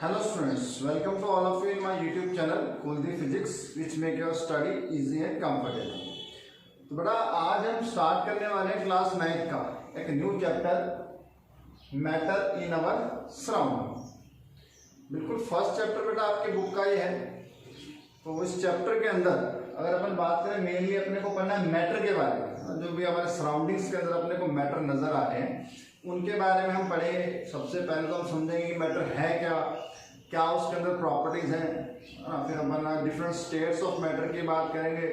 Hello students, welcome to all of you in my YouTube channel Kuldeep Physics which make your study easy and comfortable। तो बेटा आज हम start करने वाले हैं क्लास 9 का एक new chapter matter in our surrounding. बिल्कुल फर्स्ट चैप्टर बेटा आपकी बुक का ही है। तो इस चैप्टर के अंदर अगर अपन बात करें मेनली अपने को पढ़ना है मैटर के बारे में, जो भी हमारे सराउंडिंग्स के अंदर अपने को मैटर नजर आ रहे हैं उनके बारे में हम पढ़ेंगे। सबसे पहले तो हम समझेंगे कि मैटर है क्या, क्या उसके अंदर प्रॉपर्टीज हैं, फिर अपन डिफरेंट स्टेट्स ऑफ मैटर की बात करेंगे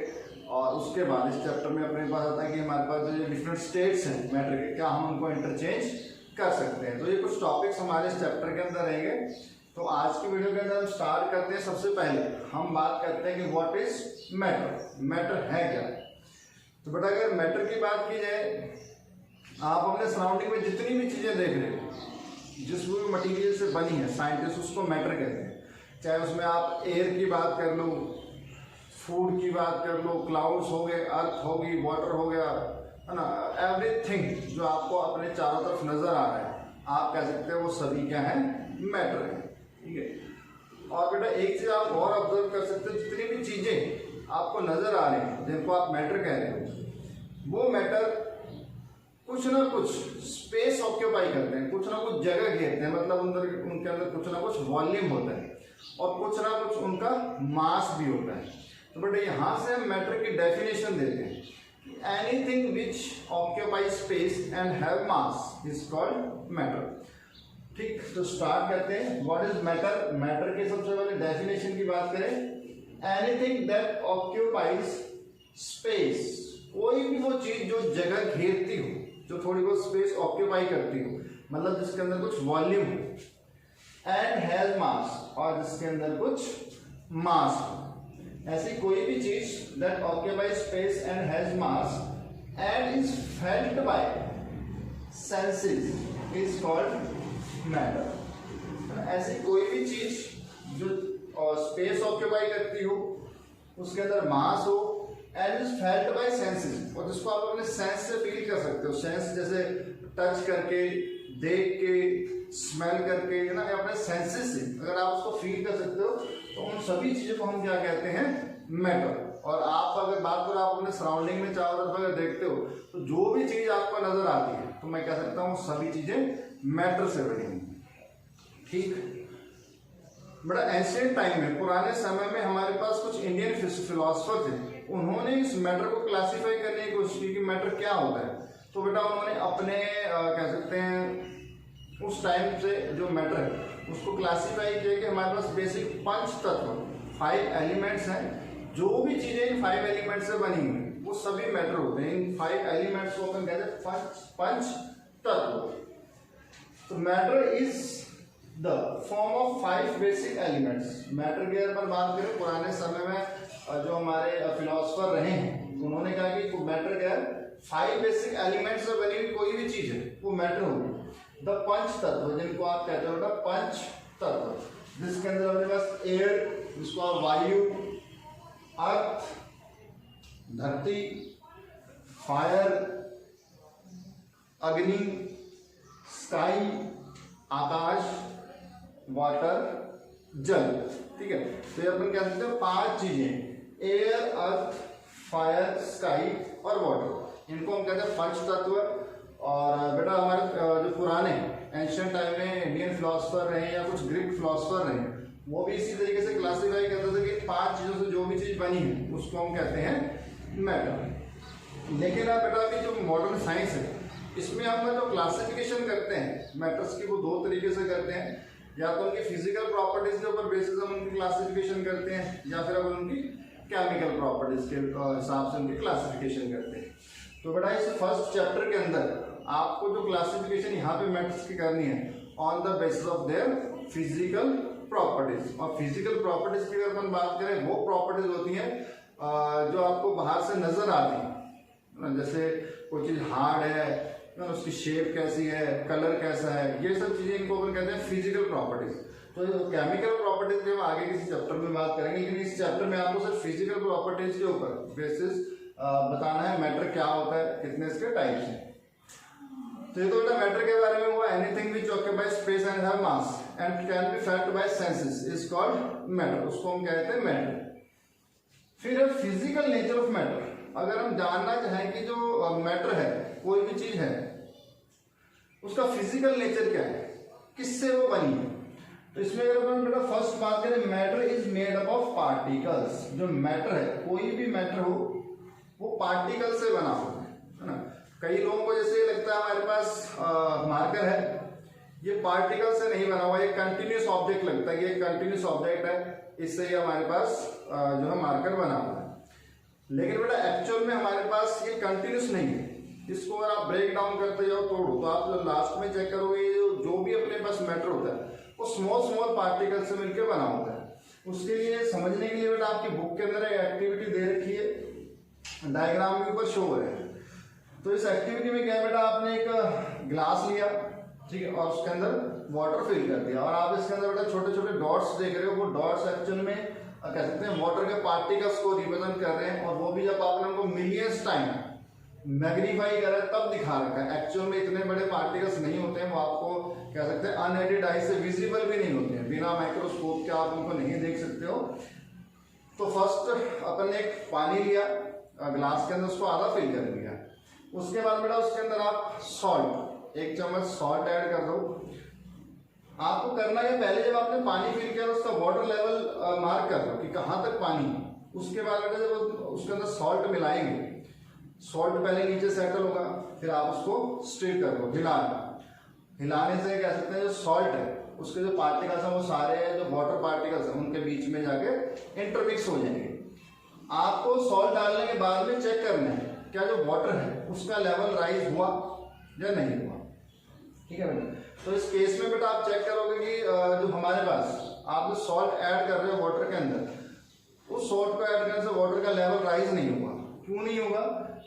और उसके बाद इस चैप्टर में अपने पास आता है कि हमारे पास जो डिफरेंट स्टेट्स हैं मैटर के, क्या हम उनको इंटरचेंज कर सकते हैं। तो ये कुछ टॉपिक्स हमारे इस चैप्टर के अंदर रहेंगे। तो आज की वीडियो के अंदर हम स्टार्ट करते हैं। सबसे पहले हम बात करते हैं कि व्हाट इज मैटर, मैटर है क्या। तो बेटा अगर मैटर की बात की जाए, आप अपने सराउंडिंग में जितनी भी चीजें देख रहे हो, जिस भी मटेरियल से बनी है, साइंटिस्ट उसको मैटर कहते हैं। चाहे उसमें आप एयर की बात कर लो, फूड की बात कर लो, क्लाउड्स हो गए, अर्थ होगी, वाटर हो गया, है ना, एवरीथिंग जो आपको अपने चारों तरफ नजर आ रहा है आप कह सकते हो वो सभी क्या है, मैटर है। ठीक है। और बेटा एक चीज आप और ऑब्जर्व कर सकते हो, जितनी भी चीजें आपको नजर आ रही हैं जिनको आप मैटर कह रहे हो, वो मैटर कुछ ना कुछ स्पेस ऑक्यूपाई करते हैं, कुछ ना कुछ जगह घेरते हैं, मतलब उनके अंदर कुछ ना कुछ वॉल्यूम होता है और कुछ ना कुछ उनका मास भी होता है। तो बेटा यहाँ से हम मैटर की डेफिनेशन देते हैं, anything which occupy space and have mass is called matter. ठीक, तो स्टार्ट करते हैं। What is matter. मैटर के सबसे पहले डेफिनेशन की बात करें, एनीथिंग दैट ऑक्यूपाइज स्पेस, कोई भी वो चीज जो जगह घेरती हो, जो थोड़ी बहुत स्पेस ऑक्यूपाई करती हो, मतलब जिसके अंदर कुछ वॉल्यूम हो, एंड हैज मास, और जिसके अंदर कुछ मास हो, ऐसी कोई भी चीज that occupy space and has mass and is felt by senses is called matter. ऐसी कोई भी चीज जो स्पेस ऑक्यूपाई करती हो, उसके अंदर मास हो, and is felt by senses, और जिसको आप अपने सेंस से फील कर सकते हो। सेंस जैसे टच करके, देख के, स्मेल करके, है ना, अपने सेंसेस से अगर आप उसको फील कर सकते हो तो उन सभी चीजों को हम क्या कहते हैं, मैटर। और आप अगर बात करो, आप अपने सराउंडिंग में चारों तरफ अगर देखते हो तो जो भी चीज आपको नजर आती है तो मैं कह सकता हूँ सभी चीजें मैटर से बनी हुई। ठीक, बड़ा एंशिएंट टाइम में, पुराने समय में हमारे पास कुछ इंडियन फिलोसफर थे, उन्होंने इस मैटर को क्लासिफाई करने की कोशिश की कि मैटर क्या होता है। तो बेटा उन्होंने अपने कह सकते हैं उस टाइम से जो मैटर है उसको क्लासिफाई किया कि हमारे पास बेसिक 5 तत्व, 5 एलिमेंट्स हैं। जो भी चीजें इन 5 एलिमेंट्स से बनी हुई वो सभी मैटर होते हैं। इन 5 एलिमेंट्स को अपन कहते हैं पंच तत्व। तो matter is the form of 5 basic elements. Matter की अगर बात करें, पुराने समय में जो हमारे फिलोसफर रहे हैं उन्होंने कहा कि मैटर क्या है, 5 बेसिक एलिमेंट्स से बनी हुई कोई भी चीज है वो मैटर होगी। द पंच तत्व, जिनको आप कहते हो बेटा पंच तत्व, जिसके अंदर हमारे पास एयर, जिसको आप वायु, अर्थ, धरती, फायर, अग्नि, स्काई, आकाश, वाटर, जल। ठीक है। तो ये अपन क्या कहते हैं, 5 चीजें, एयर, अर्थ, फायर, स्काई और वाटर, इनको हम कहते हैं पंच तत्व। और बेटा हमारे जो पुराने एंशिएंट टाइम में इंडियन फिलोसफर रहे या कुछ ग्रीक फिलोसफर रहे, वो भी इसी तरीके से क्लासिफाई करते थे कि 5 चीजों से जो भी चीज बनी है उसको हम कहते हैं मैटर। लेकिन अब बेटा अभी जो मॉडर्न साइंस है इसमें हम जो क्लासिफिकेशन करते हैं मैटर्स की, वो 2 तरीके से करते हैं। या तो उनकी फिजिकल प्रॉपर्टीज के ऊपर बेसिस हम उनकी क्लासिफिकेशन करते हैं, या फिर हम उनकी केमिकल प्रॉपर्टीज के हिसाब से उनकी क्लासिफिकेशन करते हैं। तो बेटा इस फर्स्ट चैप्टर के अंदर आपको जो क्लासिफिकेशन यहाँ पे मैटर्स की करनी है on the basis of their physical properties. और फिजिकल प्रॉपर्टीज की अगर अपन बात करें, वो प्रॉपर्टीज होती हैं जो आपको बाहर से नजर आती है, जैसे कोई चीज हार्ड है, उसकी शेप कैसी है, कलर कैसा है, ये सब चीजें इनको अपन कहते हैं फिजिकल प्रॉपर्टीज। तो केमिकल प्रॉपर्टीज के हम आगे किसी चैप्टर में बात करेंगे, लेकिन इस चैप्टर में आपको सिर्फ फिजिकल प्रॉपर्टीज के ऊपर बेसिस बताना है मैटर क्या होता है, कितने इसके टाइप्स हैं। तो ये तो बेटा मैटर के बारे में हुआ, anything which occupy space and have mass and can be felt by senses is called matter, उसको हम कहते हैं मैटर। फिर फिजिकल नेचर ऑफ मैटर, अगर हम जानना चाहें कि जो मैटर है, कोई भी चीज है, उसका फिजिकल नेचर क्या है, किससे वो बनी है, तो इसमें अगर अपन बेटा फर्स्ट बात करें, matter is made up of particles. जो मैटर है, कोई भी मैटर हो, वो पार्टिकल से बना हो, है ना। कई लोगों को जैसे लगता है हमारे पास मार्कर है, ये पार्टिकल से नहीं बना हुआ, ये कंटिन्यूस ऑब्जेक्ट लगता है, ये कंटिन्यूस ऑब्जेक्ट है, इससे ही हमारे पास जो है मार्कर बना हुआ है। लेकिन बेटा एक्चुअल में हमारे पास ये कंटिन्यूस नहीं है, इसको अगर आप ब्रेक डाउन करते जाओ, तोड़ो, तो आप लास्ट में चेक करोगे जो भी अपने पास मैटर होता है वो स्मॉल स्मॉल पार्टिकल से मिलकर बना होता है। उसके लिए समझने के लिए बेटा आपकी बुक के अंदर एक एक्टिविटी दे रखी है, डायग्राम के ऊपर शो हो रहा है। तो इस एक्टिविटी में क्या है बेटा, आपने एक ग्लास लिया, ठीक है, और उसके अंदर वाटर फिल कर दिया, और आप इसके अंदर बेटा छोटे छोटे डॉट्स देख रहे हो, वो डॉट्स एक्चुअल में कह सकते हैं वाटर के पार्टिकल्स को रिप्रेजेंट कर रहे हैं, और वो भी जब आपने उनको मिलियंस टाइम मैग्नीफाई करा तब दिखा रखा है। एक्चुअल में इतने बड़े पार्टिकल्स नहीं होते हैं, वो आपको कह सकते हैं अनएडेड आई से विजिबल भी नहीं होते हैं, बिना माइक्रोस्कोप के आप उनको नहीं देख सकते हो। तो फर्स्ट अपन ने एक पानी लिया ग्लास के अंदर, उसको आधा फिल कर दिया, उसके बाद बेटा उसके अंदर आप सॉल्ट, 1 चम्मच सॉल्ट ऐड कर दो। आपको करना है, पहले जब आपने पानी फिल किया उसका वाटर लेवल मार्क कर दो कि कहाँ तक पानी, उसके बाद बेटा जब उसके अंदर सॉल्ट मिलाएंगे, सॉल्ट पहले नीचे सेटल होगा, फिर आप उसको स्टिर कर दो, हिलाने से कह सकते हैं जो सॉल्ट है उसके जो पार्टिकल्स हैं वो सारे जो वाटर पार्टिकल्स हैं उनके बीच में जाके इंटरमिक्स हो जाएंगे। आपको सॉल्ट डालने के बाद में चेक करना है क्या जो वाटर है उसका लेवल राइज हुआ या नहीं हुआ, ठीक है बेटा। तो इस केस में बेटा आप चेक करोगे कि जो हमारे पास आप जो सॉल्ट ऐड कर रहे हो वाटर के अंदर, उस सॉल्ट को ऐड करने से वाटर का लेवल राइज नहीं होगा। क्यों नहीं होगा,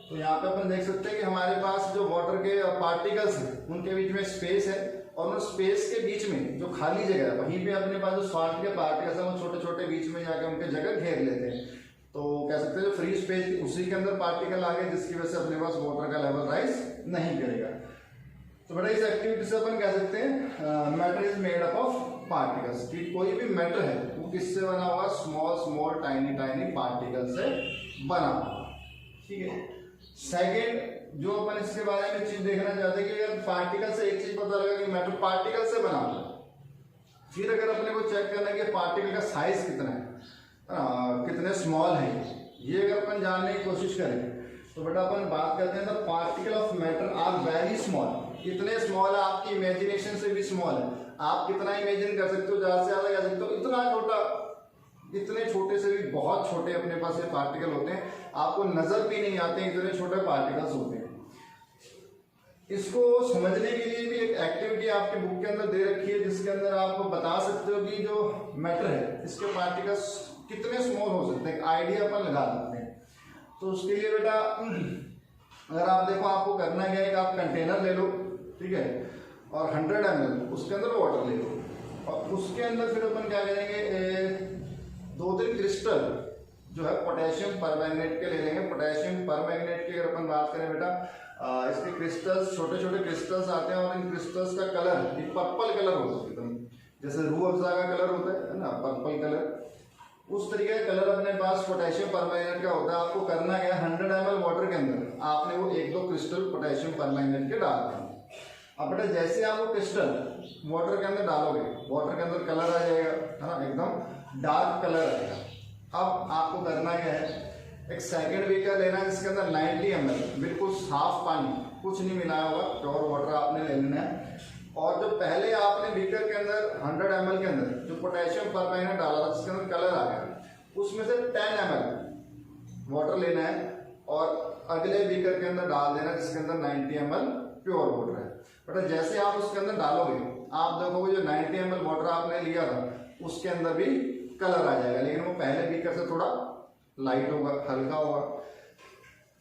तो यहाँ पे अपन देख सकते हैं कि हमारे पास जो वाटर के पार्टिकल्स हैं उनके बीच में स्पेस है, और उस स्पेस के बीच में जो खाली जगह है वहीं पे अपने पास जो सॉल्ट के पार्टिकल्स हैं वो छोटे छोटे बीच में जाके उनके जगह घेर लेते हैं। तो कह सकते हैं जो फ्री स्पेस थी उसी के अंदर पार्टिकल आ गए, जिसकी वजह से अपने पास वाटर का लेवल राइज नहीं करेगा। तो बेटा इस एक्टिविटी से अपन कह सकते हैं matter is made up of particles, कि कोई भी मैटर है वो किससे बना हुआ, small small tiny tiny particle से बना हुआ, ठीक है। सेकेंड जो अपन इसके बारे में चीज देखना चाहते हैं कि अगर पार्टिकल से एक चीज पता लगा कि मैटर पार्टिकल से बना हुआ, फिर अगर अपने को चेक करना है कि पार्टिकल का साइज कितना है, कितने स्मॉल है, ये अगर अपन जानने की कोशिश करें तो बेटा अपन बात करते हैं the particle of matter are very small. इतने स्मॉल है, आपकी इमेजिनेशन से भी स्मॉल है, आप कितना इमेजिन कर सकते हो, ज्यादा से ज्यादा कह सकते हो इतना छोटा, इतने छोटे से भी बहुत छोटे अपने पास ये पार्टिकल होते हैं, आपको नजर भी नहीं आते, इतने छोटे पार्टिकल्स होते हैं। इसको समझने के लिए भी एक एक्टिविटी आपके बुक के अंदर दे रखी है, जिसके अंदर आप बता सकते हो कि जो मैटर है इसके पार्टिकल्स कितने स्मॉल हो सकते हैं, आइडिया अपन लगा सकते हैं। तो उसके लिए बेटा अगर आप देखो, आपको करना क्या है कि आप कंटेनर ले लो, ठीक है, और 100 ml उसके अंदर वाटर ले लो, और उसके अंदर फिर अपन क्या करेंगे, 2-3 क्रिस्टल जो है पोटेशियम परमैंगनेट के ले लेंगे। पोटेशियम परमैंगनेट की अगर अपन बात करें बेटा, इसके क्रिस्टल्स छोटे छोटे क्रिस्टल्स आते हैं, और इन क्रिस्टल्स का कलर एक पर्पल कलर होता है, एकदम जैसे रूह अफ़ज़ा का कलर होता है ना, पर्पल कलर, उस तरीके का कलर अपने पास पोटेशियम परमैंगनेट का होता है। आपको करना क्या है, 100 ml वाटर के अंदर आपने वो 1-2 क्रिस्टल पोटेशियम परमैंगनेट के डाल दें। अब बेटा जैसे आप वो क्रिस्टल वाटर के अंदर डालोगे, वाटर के अंदर कलर आ जाएगा, है ना, एकदम डार्क कलर आएगा। अब आपको करना क्या है, एक सेकंड बीकर लेना है जिसके अंदर 90 ml बिल्कुल साफ पानी, कुछ नहीं मिलाया होगा, प्योर वाटर आपने ले लेना है। और जो पहले आपने बीकर के अंदर 100 ml के अंदर जो पोटेशियम परमैंगनेट डाला था जिसके अंदर कलर आ गया, उसमें से 10 ml वाटर लेना है और अगले बीकर के अंदर डाल देना जिसके अंदर 90 ml प्योर वाटर है। बट जैसे आप उसके अंदर डालोगे, आप देखोगे जो 90 ml वाटर आपने लिया था उसके अंदर भी कलर आ जाएगा, लेकिन वो पहले बीकर से थोड़ा लाइट होगा, हल्का होगा।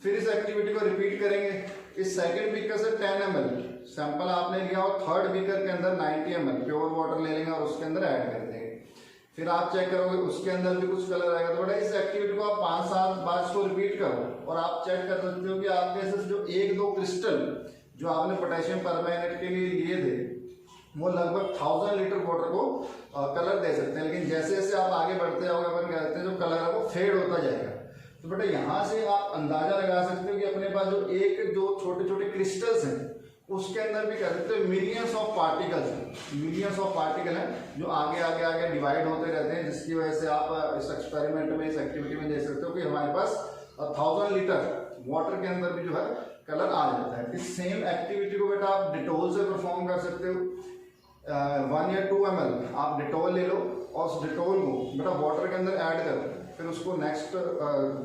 फिर इस एक्टिविटी को रिपीट करेंगे। इस सेकंड बीकर से 10 ml सैंपल आपने लिया और थर्ड बीकर के अंदर 90 ml प्योर वाटर ले लेंगे और उसके अंदर ऐड कर देंगे। फिर आप चेक करोगे उसके अंदर भी कुछ कलर आएगा। तो बेटा इस एक्टिविटी को आप 5-7 बार इसको रिपीट करो और आप चेक कर सकते हो कि आपके जो 1-2 क्रिस्टल जो आपने पोटेशियम परमैंगनेट के लिए लिए थे वो लगभग 1000 लीटर वाटर को कलर दे सकते हैं। लेकिन जैसे जैसे आप आगे बढ़ते जाओगे अपन कहते हैं जो कलर है वो फेड होता जाएगा। तो बेटा यहाँ से आप अंदाजा लगा सकते हो कि अपने पास जो छोटे छोटे क्रिस्टल्स हैं उसके अंदर भी कह सकते हो मिलियंस ऑफ पार्टिकल्स हैं, मिलियंस ऑफ पार्टिकल हैं जो आगे आगे आगे डिवाइड होते रहते हैं, जिसकी वजह से आप इस एक्सपेरिमेंट में, इस एक्टिविटी में देख सकते हो कि हमारे पास 1000 लीटर वाटर के अंदर भी जो है कलर आ जाता है। इस सेम एक्टिविटी को बेटा आप डिटोल से परफॉर्म कर सकते हो। 1 या 2 ml आप डिटोल ले लो और उस डिटोल को बेटा वाटर के अंदर ऐड करो, फिर उसको नेक्स्ट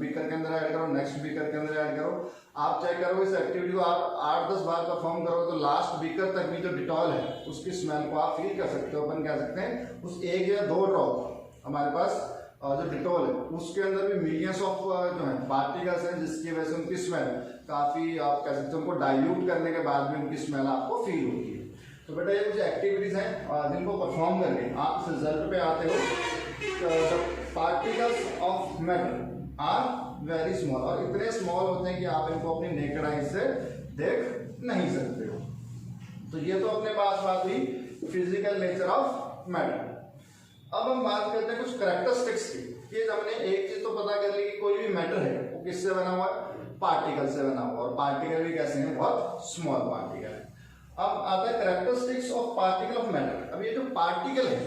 बीकर के अंदर ऐड करो, नेक्स्ट बीकर के अंदर ऐड करो। आप चेक करो इस एक्टिविटी को आप 8-10 बार परफॉर्म करो तो लास्ट बीकर तक भी जो डिटॉल है उसकी स्मेल को आप फील कर सकते हो। अपन कह सकते हैं उस 1 या 2 ड्रॉप हमारे पास जो डिटॉल है उसके अंदर भी मिलियंस ऑफ जो है पार्टिकल्स हैं, जिसकी वजह से उनकी स्मेल काफ़ी, आप कह सकते हो उनको डाइल्यूट करने के बाद भी उनकी स्मेल आपको फील होती है। तो बेटा ये कुछ एक्टिविटीज़ हैं जिनको परफॉर्म करके आप इस रिजल्ट पे आते हो। Particles of matter are very small, और इतने स्मॉल होते हैं कि आप इनको अपनी नेकेड आई से देख नहीं सकते हो। तो ये तो अपने पास बात हुई फिजिकल नेचर ऑफ मैटर। अब हम बात करते हैं कुछ कैरेक्टरिस्टिक्स की। ये हमने एक चीज तो पता कर ली कि कोई भी मैटर है वो किससे बना हुआ है, पार्टिकल से बना हुआ, और पार्टिकल भी कैसे हैं, बहुत स्मॉल पार्टिकल है। अब आता है characteristics of particle of matter. अब ये जो पार्टिकल है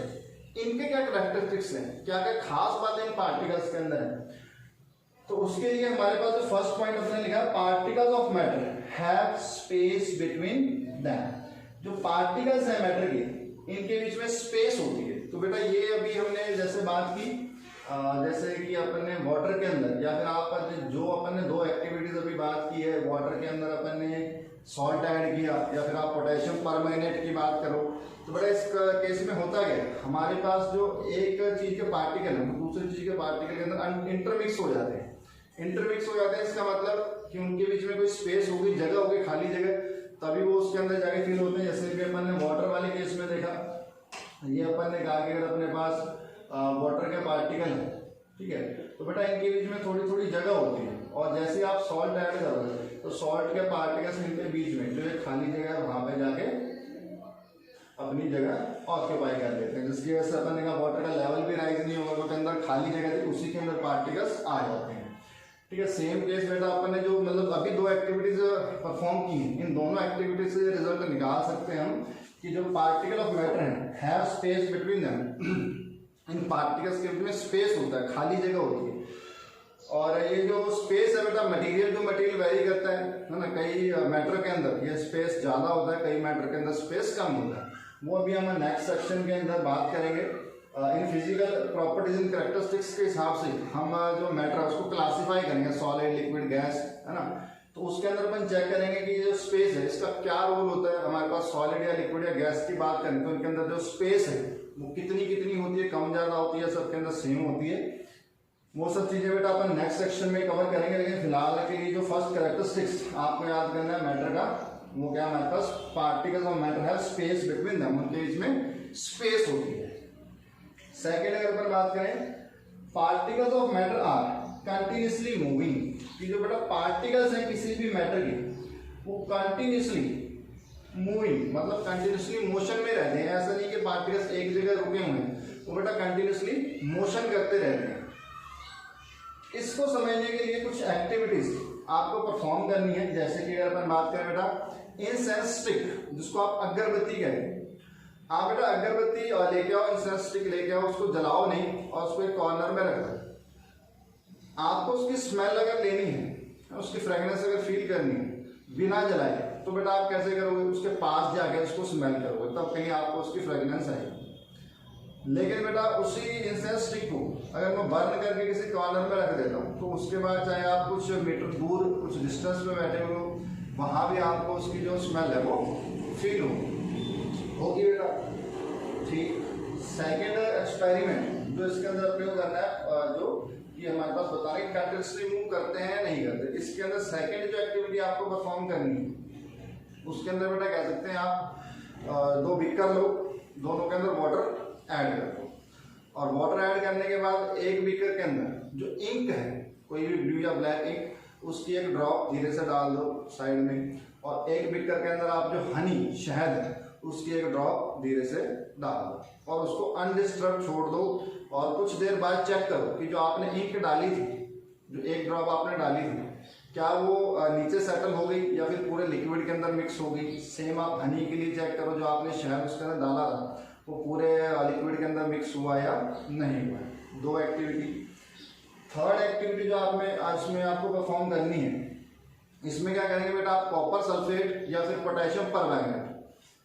इनके क्या कैरेक्टरिस्टिक्स हैं, क्या क्या खास बातें इन पार्टिकल्स के अंदर है। तो उसके लिए हमारे पास जो फर्स्ट पॉइंट अपने लिखा है, particles of matter have space between them. जो पार्टिकल्स हैं मैटर के, इनके बीच में स्पेस होती है। तो बेटा ये अभी हमने जैसे बात की, जैसे कि अपन ने वाटर के अंदर, या फिर आप जो अपन ने 2 एक्टिविटीज अभी बात की है, वाटर के अंदर अपन ने सॉल्ट ऐड किया, या फिर आप पोटेशियम परमैंगनेट की बात करो, तो बड़ा इस केस में होता क्या है, हमारे पास जो एक चीज के पार्टिकल है दूसरी चीज के पार्टिकल के अंदर इंटरमिक्स हो जाते हैं। इंटरमिक्स हो जाते हैं इसका मतलब कि उनके बीच में कोई स्पेस होगी, जगह होगी, खाली जगह, तभी वो उसके अंदर जाके फिल होते हैं। जैसे कि अपन ने वाटर वाले केस में देखा, ये अपन ने कहा कि अगर अपने पास वाटर के पार्टिकल है, ठीक है, तो बेटा इनके बीच में थोड़ी थोड़ी जगह होती है, और जैसे आप सॉल्ट ऐड करोगे तो सॉल्ट के पार्टिकल्स इनके बीच में जो एक खाली जगह है वहां पे जाके अपनी जगह ऑक्यूपाई कर लेते हैं, जिसकी वजह से अपन ने कहा वाटर का लेवल भी राइज नहीं होगा, क्योंकि अंदर खाली जगह थी उसी के अंदर पार्टिकल्स आ जाते हैं। ठीक है, सेम केस बेटा अपन ने जो मतलब अभी 2 एक्टिविटीज परफॉर्म की हैं, इन दोनों एक्टिविटीज से रिजल्ट निकाल सकते हैं हम कि जो पार्टिकल ऑफ मैटर है have space between them. In particles के बीच में स्पेस होता है, खाली जगह होती है। और ये जो स्पेस है बेटा मटेरियल टू मटेरियल वेरी करता है ना, कई मैटर के अंदर ये स्पेस ज़्यादा होता है, कई मैटर के अंदर स्पेस कम होता है। वो अभी हम नेक्स्ट सेक्शन के अंदर बात करेंगे। In physical properties in characteristics के हिसाब से हम जो मैटर है उसको क्लासीफाई करेंगे, सॉलिड, लिक्विड, गैस, है ना। तो उसके अंदर अपन चेक करेंगे कि ये जो स्पेस है इसका क्या रोल होता है। हमारे पास सॉलिड या लिक्विड या गैस की बात करें तो इनके अंदर जो स्पेस है वो कितनी कितनी होती है, कम ज़्यादा होती है, सबके अंदर सेम होती है। वो सब चीज़ें बेटा अपन नेक्स्ट सेक्शन में कवर करेंगे। लेकिन फिलहाल के लिए जो फर्स्ट कैरेक्टरिस्टिक्स आपको याद करना है मैटर का, वो क्या हमारे पास पार्टिकल्स ऑफ मैटर है स्पेस बिटवीन देम, उनके बीच में स्पेस होती है। सेकेंड अगर अपन बात करें, particles of matter are continuously moving. कि जो बेटा पार्टिकल्स हैं किसी भी मैटर के वो कंटिन्यूसली मूविंग, मतलब कंटिन्यूसली मोशन में रहते हैं। ऐसा नहीं कि पार्टिकल्स एक जगह रुके हुए हैं, वो बेटा कंटिन्यूसली मोशन करते रहते हैं। इसको समझने के लिए कुछ एक्टिविटीज आपको परफॉर्म करनी है। जैसे कि अगर अपन बात करें बेटा इंसेंस स्टिक, जिसको आप अगरबत्ती कहते हैं, आप बेटा अगरबत्ती लेके आओ, इंसेंस स्टिक लेके आओ, उसको जलाओ नहीं और उसको एक कॉर्नर में रख दो। आपको उसकी स्मेल अगर लेनी है, उसकी फ्रेगनेंस अगर फील करनी है बिना जलाए, तो बेटा आप कैसे करोगे, उसके पास जाके उसको स्मेल करोगे, तब कहीं आपको उसकी फ्रेगनेंस आएगी। लेकिन बेटा उसी इंसेंस स्टिक को अगर मैं बर्न करके किसी कॉर्नर में रख देता हूँ, तो उसके बाद चाहे आप कुछ मीटर दूर कुछ डिस्टेंस में बैठे हो, वहाँ भी आपको उसकी जो स्मेल है वो फील होगी बेटा। ठीक, सेकेंड एक्सपेरिमेंट जो इसके अंदर अपने को करना है, जो कि हमारे पास बता रहे कैरेक्टरिस्टिक्स रिमूव करते हैं नहीं करते, इसके अंदर सेकेंड जो एक्टिविटी आपको परफॉर्म करनी है उसके अंदर बेटा कह सकते हैं आप 2 बीकर लो, दोनों के अंदर वाटर ऐड कर दो, और वाटर ऐड करने के बाद एक बीकर के अंदर जो इंक है, कोई भी ब्लू या ब्लैक इंक, उसकी एक ड्रॉप धीरे से डाल दो साइड में, और एक बीकर के अंदर आप जो हनी, शहद है, उसकी एक ड्रॉप धीरे से डाल दो और उसको अनडिस्टर्ब छोड़ दो और कुछ देर बाद चेक करो कि जो आपने इंक डाली थी, जो एक ड्रॉप आपने डाली थी, क्या वो नीचे सेटल हो गई या फिर पूरे लिक्विड के अंदर मिक्स हो गई। सेम आप हनी के लिए चेक करो, जो आपने शहद उसके अंदर डाला था वो पूरे लिक्विड के अंदर मिक्स हुआ या नहीं हुआ। दो एक्टिविटी। थर्ड एक्टिविटी जो आज में आपको परफॉर्म करनी है, इसमें क्या करेंगे बेटा, आप कॉपर सल्फेट या फिर पोटेशियम परमैंगनेट,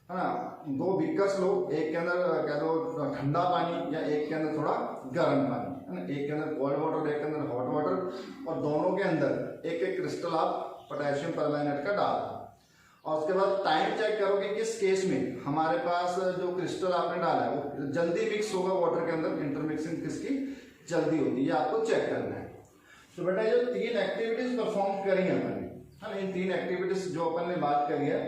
है ना, दो बीकर्स लो, एक के अंदर कह दो ठंडा पानी या एक के अंदर थोड़ा गर्म पानी, है ना, एक के अंदर कोल्ड वाटर, एक के अंदर हॉट वाटर, और दोनों के अंदर एक एक क्रिस्टल आप पोटेशियम परमैंगनेट का डाल दो। और उसके बाद टाइम चेक करो कि किस केस में हमारे पास जो क्रिस्टल आपने डाला है वो जल्दी मिक्स होगा वाटर के अंदर, इंटरमिक्सिंग किसकी जल्दी होती है, ये आपको चेक करना है। तो बेटा जो 3 एक्टिविटीज परफॉर्म करी अपन ने, है ना, इन 3 एक्टिविटीज जो अपन ने बात करी है,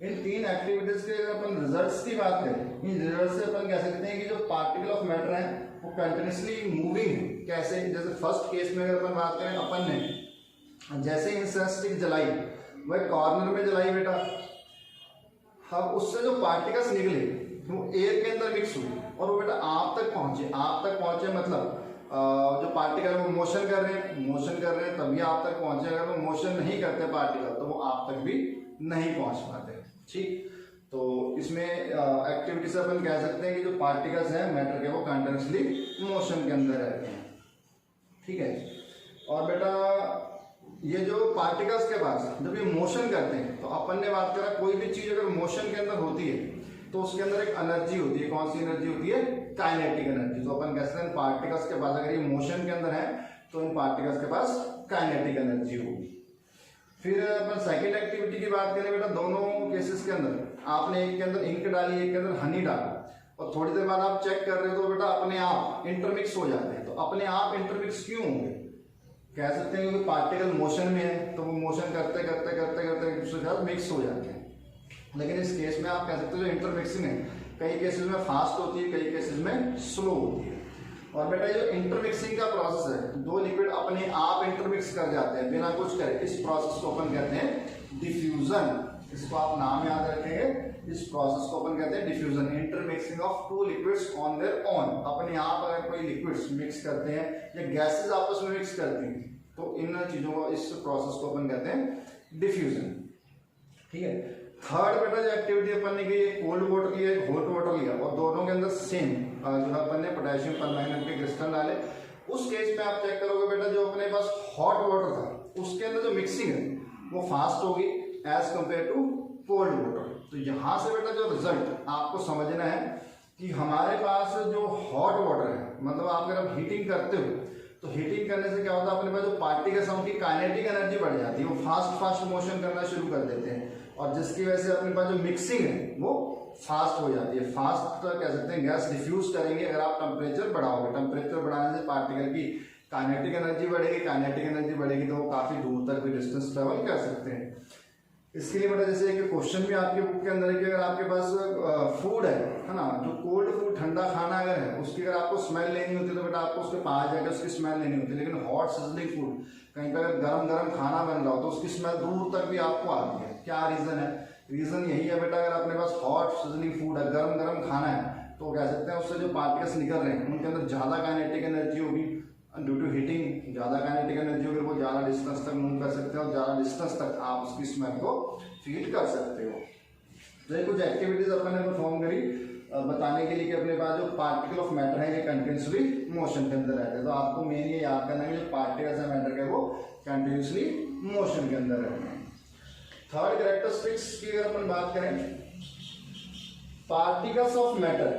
इन 3 एक्टिविटीज के अगर अपन रिजल्ट्स की बात करें, इन रिजल्ट से अपन कह सकते हैं कि जो पार्टिकल ऑफ मैटर है वो कंटिन्यूसली मूविंग है। कैसे? जैसे फर्स्ट केस में अगर अपन बात करें, अपन ने जैसे इंसेंस स्टिक जलाई, वह कॉर्नर में जलाई बेटा, अब उससे जो पार्टिकल्स निकले वो एयर के अंदर मिक्स हुई और वो बेटा आप तक पहुंचे मतलब जो पार्टिकल वो मोशन कर रहे हैं तभी आप तक पहुंचे। अगर वो मोशन नहीं करते पार्टिकल तो वो आप तक भी नहीं पहुंच पाते। ठीक, तो इसमें एक्टिविटी से अपन कह सकते हैं कि जो पार्टिकल्स हैं मैटर के वो कंटिन्यूसली मोशन के अंदर रहते हैं। ठीक है, और बेटा ये जो पार्टिकल्स के पास जब ये मोशन करते हैं तो अपन ने बात करा, कोई भी चीज अगर मोशन के अंदर होती है तो उसके अंदर एक एनर्जी होती है। कौन सी एनर्जी होती है? Kinetic energy. तो अपन कहते हैं पार्टिकल्स के पास अगर ये मोशन के अंदर है तो इन पार्टिकल्स के पास काइनेटिक एनर्जी होगी। फिर अपन सेकंड एक्टिविटी की बात करें बेटा, दोनों केसेस के अंदर आपने एक के अंदर इंक डाली, एक के अंदर हनी डाला और थोड़ी देर बाद आप चेक कर रहे हो तो बेटा अपने आप इंटरमिक्स हो जाते हैं। तो अपने आप इंटरमिक्स क्यों होंगे? कह सकते हैं कि पार्टिकल मोशन में है तो वो मोशन करते करते करते करते एक दूसरे के साथ मिक्स हो जाते हैं। लेकिन इस केस में आप कह सकते हो जो इंटरमिक्सिंग है कई केसेस में फास्ट होती है, कई केसेस में स्लो होती है। और बेटा जो इंटरमिक्सिंग का प्रोसेस है, दो लिक्विड अपने आप इंटरमिक्स कर जाते हैं बिना कुछ करे, इस प्रोसेस को अपन कहते हैं डिफ्यूजन। इसको आप नाम याद रखेंगे, इस प्रोसेस को अपन कहते हैं diffusion. Intermixing of two liquids on their own. अपने आप अगर कोई लिक्विड्स मिक्स करते हैं या गैसेस आपस में मिक्स करती हैं तो इन चीजों को, इस प्रोसेस को अपन कहते हैं डिफ्यूजन। ठीक है, थर्ड बेटा जो एक्टिविटी अपन ने की, कोल्ड वाटर लिया, हॉट वाटर लिया और दोनों के अंदर सेम जो अपन ने पोटेशियम परमैंगनेट के क्रिस्टल डाले। उस केस में आप चेक करोगे बेटा जो अपने पास हॉट वाटर था उसके अंदर जो मिक्सिंग है वो फास्ट होगी as compare to cold water. तो यहां से बेटा जो रिजल्ट आपको समझना है कि हमारे पास जो हॉट वाटर है, मतलब आप अगर हीटिंग करते हो तो हीटिंग करने से क्या होता है, अपने पास जो पार्टिकल्स हैं उनकी काइनेटिक एनर्जी बढ़ जाती है, वो फास्ट मोशन करना शुरू कर देते हैं और जिसकी वजह से अपने पास जो मिक्सिंग है वो फास्ट हो जाती है। फास्ट तो कह सकते हैं गैस डिफ्यूज करेंगे अगर आप टेम्परेचर बढ़ाओगे। टेम्परेचर बढ़ाने से पार्टिकल की काइनेटिक एनर्जी बढ़ेगी, काइनेटिक एनर्जी बढ़ेगी तो वो काफी दूर तक भी डिस्टेंस ट्रेवल कर सकते हैं। इसके लिए बेटा जैसे एक क्वेश्चन भी आपके बुक के अंदर है कि अगर आपके पास फूड है ना, जो कोल्ड फूड ठंडा खाना अगर है उसकी अगर आपको स्मेल लेनी होती है तो बेटा आपको उसके पास जाकर उसकी स्मेल लेनी होती है। लेकिन हॉट सिजलिंग फूड, कहीं पर अगर गरम गरम खाना बन रहा हो तो उसकी स्मेल दूर तक भी आपको आती है। क्या रीजन है? रीजन यही है बेटा, अगर अपने पास हॉट सिजलिंग फूड है, गरम गरम खाना है तो कह सकते हैं उससे जो पार्टिकल्स निकल रहे हैं उनके अंदर ज्यादा काइनेटिक एनर्जी होगी। ड्यू टू हीटिंग ज्यादा काइनेटिक एनर्जी होगी, वो ज्यादा डिस्टेंस तक मूव कर सकते हो और ज्यादा डिस्टेंस तक आप उसकी स्मेल को फील कर सकते हो। तो ये कुछ एक्टिविटीज अपन ने परफॉर्म करी बताने के लिए कि अपने पास जो पार्टिकल ऑफ मैटर है ये कंटिन्यूसली मोशन के अंदर रहते हैं। तो आपको मेन ये याद करना है कि जो पार्टिकल्स है मैटर के वो कंटिन्यूसली मोशन के अंदर रहते हैं। थर्ड कैरेक्टरिस्टिक्स की अगर अपन बात करें, particles of matter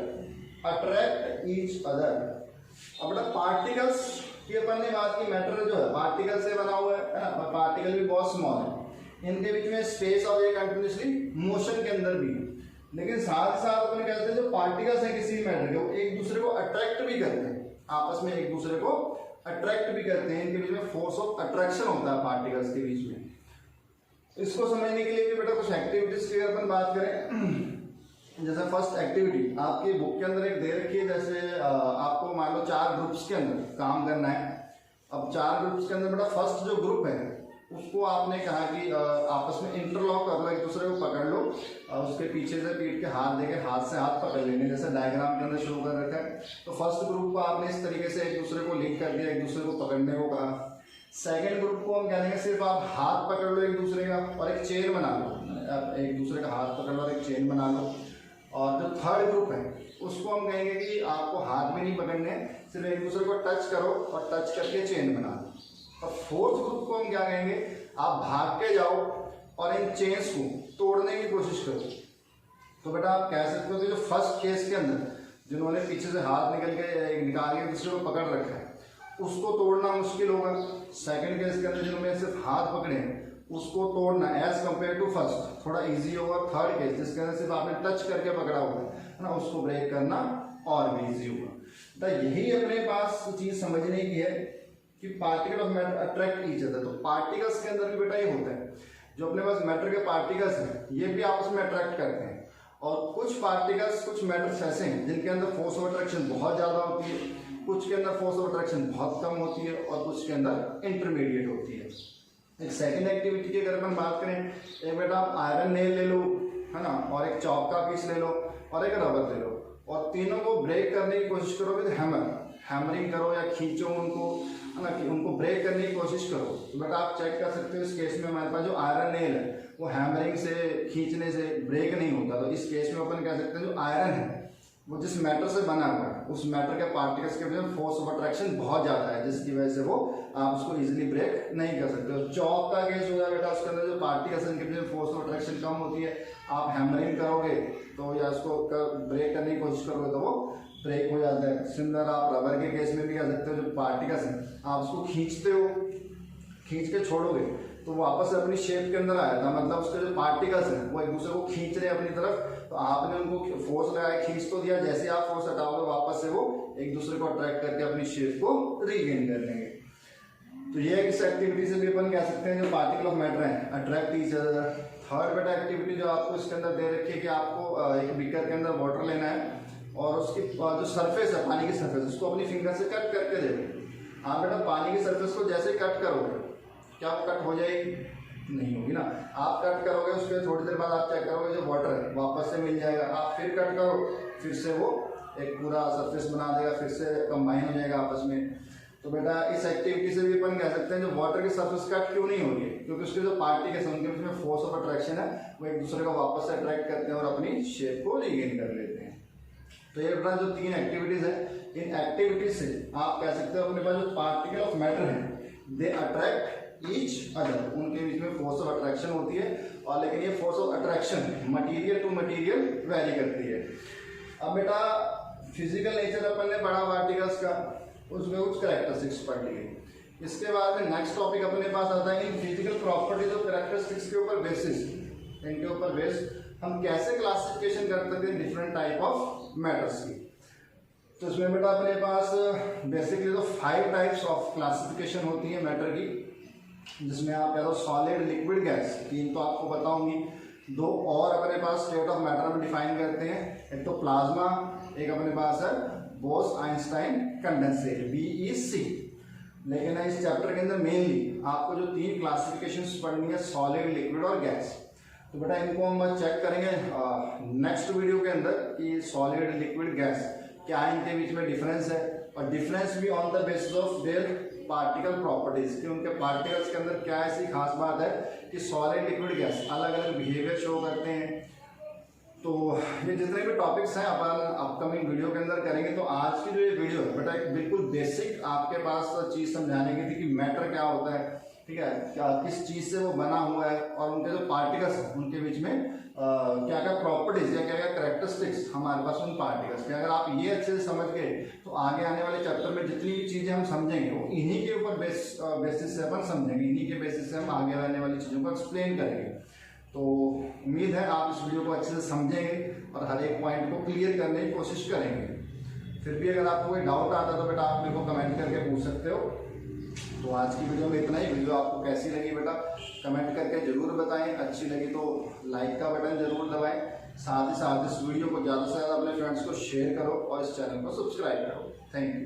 attract each other. अब बेटा पार्टिकल्स की अपन ने बात की, मैटर जो है पार्टिकल से बना हुआ है ना, पार्टिकल भी बहुत स्मॉल है, इनके बीच में स्पेस और ये कंटिन्यूसली मोशन के अंदर भी है। लेकिन साथ ही साथ अपन कहते हैं जो पार्टिकल्स हैं किसी मैटर के वो एक दूसरे को अट्रैक्ट भी करते हैं, आपस में एक दूसरे को अट्रैक्ट भी करते हैं। इनके बीच में फोर्स ऑफ अट्रैक्शन होता है पार्टिकल्स के बीच में। इसको समझने के लिए भी बेटा कुछ एक्टिविटीज की अपन बात करें, जैसे फर्स्ट एक्टिविटी आपकी बुक के अंदर एक दे रखी है, जैसे आपको मान लो 4 ग्रुप्स के अंदर काम करना है। अब 4 ग्रुप्स के अंदर बेटा फर्स्ट जो ग्रुप है उसको आपने कहा कि आपस में इंटरलॉक कर लो, एक दूसरे को पकड़ लो और उसके पीछे से पीठ के हाथ देके हाथ से हाथ पकड़ लेने, जैसे डायग्राम के अंदर शो कर रखा है। तो फर्स्ट ग्रुप को आपने इस तरीके से एक दूसरे को लिंक कर दिया, एक दूसरे को पकड़ने को कहा। सेकेंड ग्रुप को हम कहेंगे सिर्फ आप हाथ पकड़ लो एक दूसरे का और एक चेन बना लो, आप एक दूसरे का हाथ पकड़ लो और एक चेन बना लो। और जो थर्ड ग्रुप है उसको हम कहेंगे कि आपको हाथ में नहीं पकड़ने, सिर्फ एक दूसरे को टच करो और टच करके चेन बना लो। और फोर्थ ग्रुप को हम क्या कहेंगे, आप भाग के जाओ और इन चेन्स को तोड़ने की कोशिश करो। तो बेटा आप कह सकते हो कि जो फर्स्ट केस के अंदर जिन्होंने पीछे से हाथ निकाल के दूसरे को पकड़ रखा है उसको तोड़ना मुश्किल होगा। सेकंड केस के अंदर जिन्होंने सिर्फ हाथ पकड़े हैं उसको तोड़ना एज कम्पेयर टू फर्स्ट थोड़ा इजी होगा। थर्ड केस जिसके अंदर सिर्फ आपने टच करके पकड़ा हुआ है ना, उसको ब्रेक करना और भी इजी होगा। तो यही अपने पास चीज समझने की है कि particle of matter attract each other. तो पार्टिकल्स के अंदर भी बेटा ये होता है, जो अपने पास मैटर के पार्टिकल्स हैं ये भी आपस में अट्रैक्ट करते हैं। और कुछ पार्टिकल्स, कुछ मैटर्स ऐसे हैं जिनके अंदर फोर्स ऑफ अट्रैक्शन बहुत ज़्यादा होती है, कुछ के अंदर फोर्स ऑफ अट्रैक्शन बहुत कम होती है और कुछ के अंदर इंटरमीडिएट होती है। एक सेकंड एक्टिविटी की अगर अपन बात करें, एक बेटा आप आयरन नेल ले लो है ना, और एक चॉक का पीस ले लो और एक रबर ले लो और तीनों को ब्रेक करने की कोशिश करो विद हैमरिंग करो या खींचो उनको, है ना, कि उनको ब्रेक करने की कोशिश करो। तो बेटा आप चेक कर सकते हो इस केस में हमारे पास जो आयरन नेल है वो हैमरिंग से, खींचने से ब्रेक नहीं होता। तो इस केस में अपन कह सकते हैं जो आयरन है वो जिस मैटर से बना हुआ है उस मैटर के पार्टिकल्स के वजह से फोर्स ऑफ अट्रैक्शन बहुत ज़्यादा है, जिसकी वजह से वो आप उसको इजीली ब्रेक नहीं कर सकते। तो चॉक का केस हो गया बेटा, उसके अंदर जो पार्टिकल्स हैं उनके वजह से फोर्स ऑफ अट्रैक्शन कम होती है, आप हैमरिंग करोगे तो या उसको ब्रेक करने की कोशिश करोगे तो वो ब्रेक हो जाता है। सिमिलर आप रबर के केस में भी कह सकते हो, जो पार्टिकल्स हैं आप उसको खींचते हो, खींच के छोड़ोगे तो वापस अपनी शेप के अंदर आया था, मतलब उसके जो पार्टिकल्स हैं वो एक दूसरे को खींच रहे हैं अपनी तरफ, तो आपने उनको फोर्स लगाया, खींच तो दिया, जैसे आप फोर्स हटाओगे वापस से वो एक दूसरे को अट्रैक्ट करके अपनी शेप को रीगेन कर लेंगे। तो ये इस एक्टिविटी से भी अपन कह सकते हैं जो पार्टिकल ऑफ मैटर है अट्रैक्ट ईच अदर। थर्ड बेटा एक्टिविटी जो आपको इसके अंदर दे रखी है कि आपको एक बीकर के अंदर वाटर लेना है और उसकी जो सरफेस है पानी की सरफेस उसको अपनी फिंगर से कट करके देना। हाँ बेटा, पानी की सरफेस को जैसे कट करोगे क्या वो कट हो जाएगी? नहीं होगी ना। आप कट करोगे उसके थोड़ी देर बाद आप चेक करोगे जो वाटर है वापस से मिल जाएगा, आप फिर कट करो फिर से वो एक पूरा सरफेस बना देगा, फिर से कंबाइन हो जाएगा आपस में। तो बेटा इस एक्टिविटी से भी अपन कह सकते हैं जो वाटर की सरफेस कट क्यों नहीं हो रही है, क्योंकि उसके जो पार्टिकल्स हैं उनके बीच में फोर्स ऑफ अट्रैक्शन है, वो एक दूसरे को वापस से अट्रैक्ट करते हैं और अपनी शेप को रीगेन कर लेते हैं। तो ये बेटा जो तीन एक्टिविटीज है, इन एक्टिविटीज से आप कह सकते हो अपने पास जो पार्टिकल ऑफ मैटर है दे अट्रैक्ट ईच अदर, उनके बीच में फोर्स ऑफ अट्रैक्शन होती है। और लेकिन ये force of attraction material to material vary करती है। अब बेटा फिजिकल नेचर अपन ने पढ़ा पार्टिकल्स का, उसमें कुछ कैरेक्टरिस्टिक्स पढ़ लिए। इसके बाद में नेक्स्ट टॉपिक अपने पास आता है इन फिजिकल प्रॉपर्टीज और कैरेक्टरिस्टिक्स के ऊपर बेसिस, इनके ऊपर बेस हम कैसे क्लासिफिकेशन कर सकते हैं डिफरेंट टाइप ऑफ मैटर्स की। तो इसमें बेटा अपने पास बेसिकली तो 5 टाइप्स ऑफ क्लासिफिकेशन होती है मैटर की, जिसमें आप कह दो सॉलिड, लिक्विड, गैस, तीन तो आपको बताऊंगी। 2 और अपने पास स्टेट ऑफ मैटर में डिफाइन करते हैं, एक तो प्लाज्मा, एक अपने पास है बोस-आइंस्टाइन कंडेंसेट BEC। लेकिन इस चैप्टर के अंदर मेनली आपको जो 3 क्लासिफिकेशंस पढ़नी है सॉलिड, लिक्विड और गैस। तो बेटा इनको हम चेक करेंगे नेक्स्ट वीडियो के अंदर कि सॉलिड, लिक्विड, गैस क्या इनके बीच में डिफरेंस है, और डिफरेंस भी on the basis of their particle properties, कि उनके पार्टिकल्स के अंदर क्या ऐसी खास बात है कि सॉलिड, लिक्विड, गैस अलग अलग बिहेवियर शो करते हैं। तो ये जितने भी टॉपिक्स हैं अपन अपकमिंग वीडियो के अंदर करेंगे। तो आज की जो ये वीडियो है बेटा एक बिल्कुल बेसिक आपके पास चीज़ समझाने की थी कि मैटर क्या होता है, ठीक है, क्या किस चीज़ से वो बना हुआ है और उनके जो पार्टिकल्स हैं उनके बीच में क्या क्या प्रॉपर्टीज या क्या क्या कैरेक्टरिस्टिक्स हमारे पास उन पार्टिकल्स के। अगर आप ये अच्छे से समझ गए तो आगे आने वाले चैप्टर में जितनी भी चीज़ें हम समझेंगे वो इन्हीं के ऊपर बेसिस से अपन समझेंगे, इन्हीं के बेसिस से हम आगे आने वाली चीज़ों को एक्सप्लेन करेंगे। तो उम्मीद है आप इस वीडियो को अच्छे से समझेंगे और हर एक पॉइंट को क्लियर करने की कोशिश करेंगे। फिर भी अगर आपको कोई डाउट आता है तो बेटा आप मेरे को कमेंट करके पूछ सकते हो। तो आज की वीडियो में इतना ही। वीडियो आपको कैसी लगी बेटा कमेंट करके जरूर बताएं, अच्छी लगी तो लाइक का बटन जरूर दबाएं, साथ ही साथ इस वीडियो को ज़्यादा से ज़्यादा अपने फ्रेंड्स को शेयर करो और इस चैनल को सब्सक्राइब करो। Thank you.